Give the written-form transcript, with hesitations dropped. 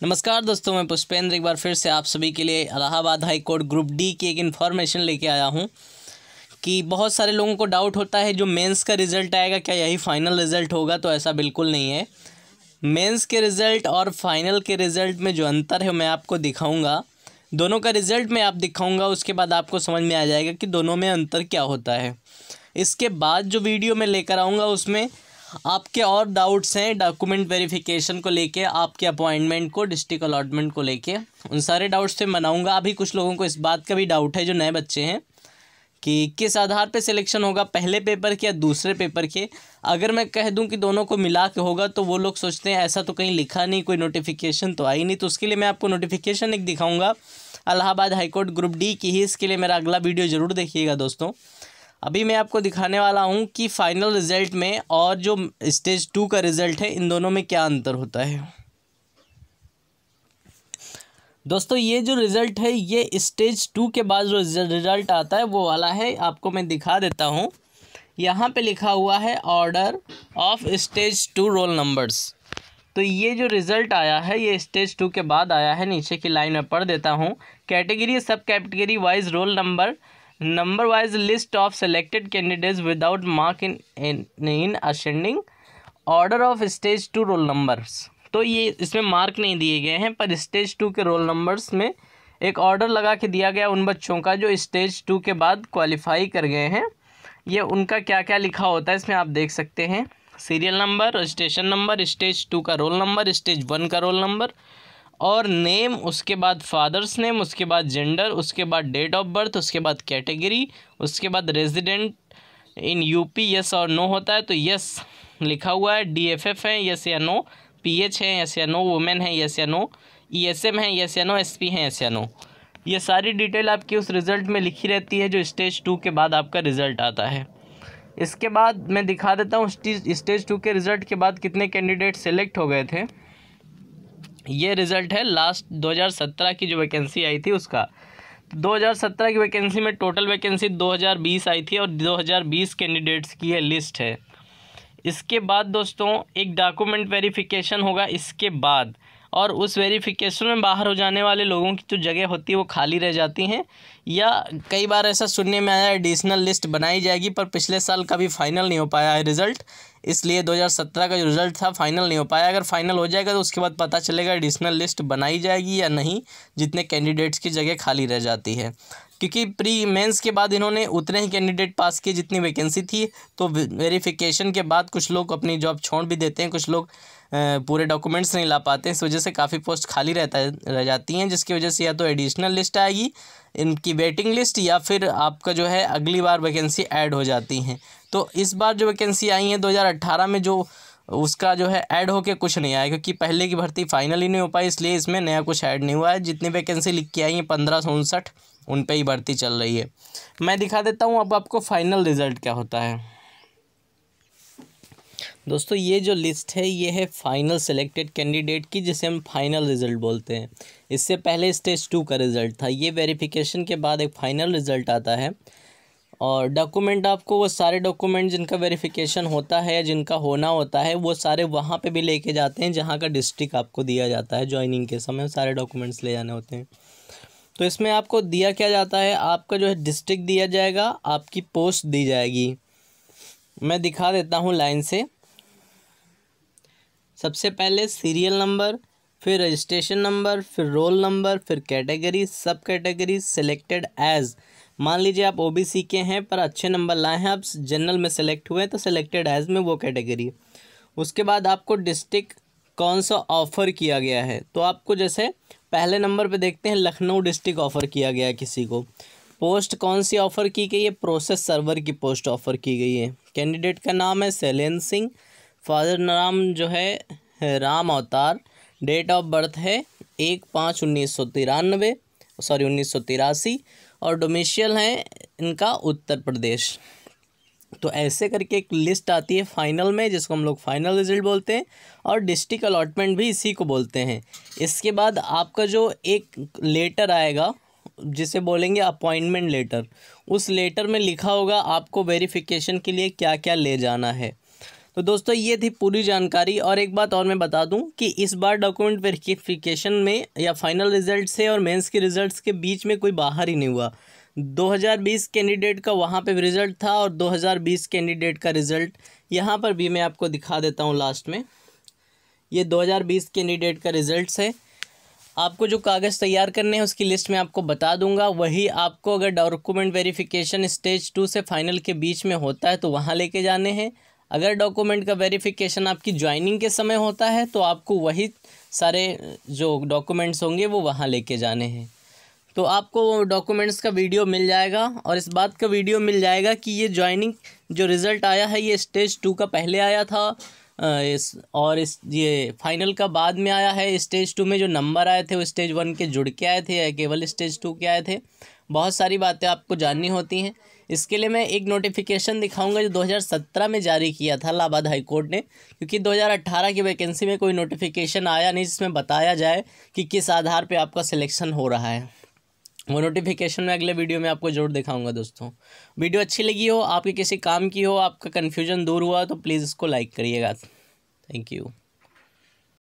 नमस्कार दोस्तों, मैं पुष्पेंद्र एक बार फिर से आप सभी के लिए Allahabad high court group D की एक इन्फॉर्मेशन लेके आया हूं कि बहुत सारे लोगों को डाउट होता है जो मेंस का रिज़ल्ट आएगा क्या यही फाइनल रिज़ल्ट होगा। तो ऐसा बिल्कुल नहीं है। मेंस के रिज़ल्ट और फाइनल के रिज़ल्ट में जो अंतर है मैं आपको दिखाऊंगा। दोनों का रिज़ल्ट मैं आप दिखाऊंगा, उसके बाद आपको समझ में आ जाएगा कि दोनों में अंतर क्या होता है। इसके बाद जो वीडियो मैं लेकर आऊँगा उसमें आपके और डाउट्स हैं डॉक्यूमेंट वेरिफिकेशन को लेके, आपके अपॉइंटमेंट को, डिस्ट्रिक्ट अलॉटमेंट को लेके, उन सारे डाउट्स से मनाऊंगा। अभी कुछ लोगों को इस बात का भी डाउट है जो नए बच्चे हैं कि किस आधार पे सिलेक्शन होगा, पहले पेपर के या दूसरे पेपर के। अगर मैं कह दूं कि दोनों को मिला के होगा तो वो लोग सोचते हैं ऐसा तो कहीं लिखा नहीं, कोई नोटिफिकेशन तो आई नहीं। तो उसके लिए मैं आपको नोटिफिकेशन एक दिखाऊँगा इलाहाबाद हाईकोर्ट ग्रुप डी की ही। इसके लिए मेरा अगला वीडियो ज़रूर देखिएगा दोस्तों। अभी मैं आपको दिखाने वाला हूं कि फाइनल रिज़ल्ट में और जो स्टेज 2 का रिज़ल्ट है इन दोनों में क्या अंतर होता है। दोस्तों ये जो रिज़ल्ट है ये स्टेज 2 के बाद जो रिज़ल्ट आता है वो वाला है, आपको मैं दिखा देता हूं। यहाँ पे लिखा हुआ है order of stage 2 roll numbers. तो ये जो रिज़ल्ट आया है ये स्टेज 2 के बाद आया है। नीचे की लाइन में पढ़ देता हूँ। कैटेगरी सब category wise roll number wise list of selected candidates without mark in ascending order of stage 2 roll numbers. तो ये इसमें मार्क नहीं दिए गए हैं, पर स्टेज 2 के रोल नंबर्स में एक ऑर्डर लगा के दिया गया उन बच्चों का जो स्टेज 2 के बाद क्वालिफाई कर गए हैं। ये उनका क्या क्या लिखा होता है इसमें आप देख सकते हैं। Serial number, registration number, stage 2 का रोल नंबर, स्टेज 1 का रोल नंबर और नेम, उसके बाद फादर्स नेम, उसके बाद जेंडर, उसके बाद डेट ऑफ बर्थ, उसके बाद कैटेगरी, उसके बाद रेजिडेंट इन यूपी यस और नो होता है तो यस लिखा हुआ है। डीएफएफ है यस या नो, पीएच है यस या नो, वुमेन है यस या नो, ईएसएम है यस या नो, एसपी है यस या नो। ये सारी डिटेल आपकी उस रिज़ल्ट में लिखी रहती है जो स्टेज 2 के बाद आपका रिज़ल्ट आता है। इसके बाद मैं दिखा देता हूँ स्टेज 2 के रिज़ल्ट के बाद कितने कैंडिडेट सेलेक्ट हो गए थे। ये रिज़ल्ट है लास्ट 2017 की जो वैकेंसी आई थी उसका। 2017 की वैकेंसी में टोटल वैकेंसी 2020 आई थी और 2020 कैंडिडेट्स की ये लिस्ट है। इसके बाद दोस्तों एक डॉक्यूमेंट वेरिफिकेशन होगा इसके बाद, और उस वेरिफिकेशन में बाहर हो जाने वाले लोगों की जो जगह होती है वो खाली रह जाती हैं, या कई बार ऐसा सुनने में आया एडिशनल लिस्ट बनाई जाएगी, पर पिछले साल का भी फाइनल नहीं हो पाया है रिज़ल्ट, इसलिए 2017 का जो रिज़ल्ट था फाइनल नहीं हो पाया। अगर फाइनल हो जाएगा तो उसके बाद पता चलेगा एडिशनल लिस्ट बनाई जाएगी या नहीं, जितने कैंडिडेट्स की जगह खाली रह जाती है। क्योंकि प्री मेंस के बाद इन्होंने उतने ही कैंडिडेट पास किए जितनी वैकेंसी थी, तो वेरिफिकेशन के बाद कुछ लोग अपनी जॉब छोड़ भी देते हैं, कुछ लोग पूरे डॉक्यूमेंट्स नहीं ला पाते हैं। इस वजह से काफ़ी पोस्ट खाली रह जाती हैं, जिसकी वजह से या तो एडिशनल लिस्ट आएगी इनकी वेटिंग लिस्ट, या फिर आपका जो है अगली बार वैकेंसी ऐड हो जाती हैं। तो इस बार जो वैकेंसी आई हैं 2018 में जो उसका जो है ऐड होके कुछ नहीं आया, क्योंकि पहले की भर्ती फाइनल ही नहीं हो पाई, इसलिए इसमें नया कुछ ऐड नहीं हुआ है। जितनी वैकेंसी लिख के आई हैं 1559 उन पे ही भर्ती चल रही है। मैं दिखा देता हूँ अब आपको फाइनल रिज़ल्ट क्या होता है। दोस्तों ये जो लिस्ट है ये है फाइनल सेलेक्टेड कैंडिडेट की, जिसे हम फाइनल रिज़ल्ट बोलते हैं। इससे पहले स्टेज 2 का रिज़ल्ट था, ये वेरिफिकेशन के बाद एक फाइनल रिज़ल्ट आता है। और डॉक्यूमेंट आपको वो सारे डॉक्यूमेंट जिनका वेरिफिकेशन होता है, जिनका होना होता है, वो सारे वहाँ पे भी लेके जाते हैं जहाँ का डिस्ट्रिक्ट आपको दिया जाता है। ज्वाइनिंग के समय सारे डॉक्यूमेंट्स ले जाने होते हैं। तो इसमें आपको दिया क्या जाता है, आपका जो है डिस्ट्रिक्ट दिया जाएगा, आपकी पोस्ट दी जाएगी। मैं दिखा देता हूँ लाइन से। सबसे पहले सीरियल नंबर, फिर रजिस्ट्रेशन नंबर, फिर रोल नंबर, फिर कैटेगरी, सब कैटेगरी, सेलेक्टेड एज। मान लीजिए आप ओबीसी के हैं पर अच्छे नंबर लाए हैं, आप जनरल में सेलेक्ट हुए तो सेलेक्टेड एज में वो कैटेगरी। उसके बाद आपको डिस्ट्रिक्ट कौन सा ऑफ़र किया गया है, तो आपको जैसे पहले नंबर पे देखते हैं लखनऊ डिस्ट्रिक्ट ऑफ़र किया गया है किसी को। पोस्ट कौन सी ऑफ़र की गई है, प्रोसेस सर्वर की पोस्ट ऑफ़र की गई है। कैंडिडेट का नाम है शैलेंद्र सिंह, फादर नाम जो है राम अवतार, डेट ऑफ बर्थ है 1/5/1983 और डोमिशियल है इनका उत्तर प्रदेश। तो ऐसे करके एक लिस्ट आती है फाइनल में, जिसको हम लोग फाइनल रिजल्ट बोलते हैं, और डिस्ट्रिक्ट अलॉटमेंट भी इसी को बोलते हैं। इसके बाद आपका जो एक लेटर आएगा जिसे बोलेंगे अपॉइंटमेंट लेटर, उस लेटर में लिखा होगा आपको वेरिफिकेशन के लिए क्या क्या ले जाना है। तो दोस्तों ये थी पूरी जानकारी। और एक बात और मैं बता दूं कि इस बार डॉक्यूमेंट वेरिफिकेशन में या फाइनल रिजल्ट से और मेंस के रिजल्ट्स के बीच में कोई बाहर ही नहीं हुआ। 2020 कैंडिडेट का वहाँ पे रिज़ल्ट था और 2020 कैंडिडेट का रिज़ल्ट यहाँ पर भी मैं आपको दिखा देता हूँ लास्ट में। ये 2020 कैंडिडेट का रिज़ल्ट है। आपको जो कागज़ तैयार करने हैं उसकी लिस्ट में आपको बता दूंगा। वही आपको अगर डॉक्यूमेंट वेरिफिकेशन स्टेज 2 से फाइनल के बीच में होता है तो वहाँ लेके जाने हैं। अगर डॉक्यूमेंट का वेरिफिकेशन आपकी ज्वाइनिंग के समय होता है तो आपको वही सारे जो डॉक्यूमेंट्स होंगे वो वहाँ लेके जाने हैं। तो आपको डॉक्यूमेंट्स का वीडियो मिल जाएगा और इस बात का वीडियो मिल जाएगा कि ये ज्वाइनिंग जो रिज़ल्ट आया है ये स्टेज 2 का पहले आया था ये फाइनल का बाद में आया है। स्टेज 2 में जो नंबर आए थे वो स्टेज 1 के जुड़ के आए थे या केवल स्टेज 2 के आए थे। बहुत सारी बातें आपको जाननी होती हैं। इसके लिए मैं एक नोटिफिकेशन दिखाऊंगा जो 2017 में जारी किया था इलाहाबाद हाई कोर्ट ने, क्योंकि 2018 की वैकेंसी में कोई नोटिफिकेशन आया नहीं जिसमें बताया जाए कि किस आधार पे आपका सिलेक्शन हो रहा है। वो नोटिफिकेशन में अगले वीडियो में आपको जरूर दिखाऊंगा। दोस्तों वीडियो अच्छी लगी हो, आपके किसी काम की हो, आपका कन्फ्यूजन दूर हुआ तो प्लीज़ इसको लाइक करिएगा। Thank you.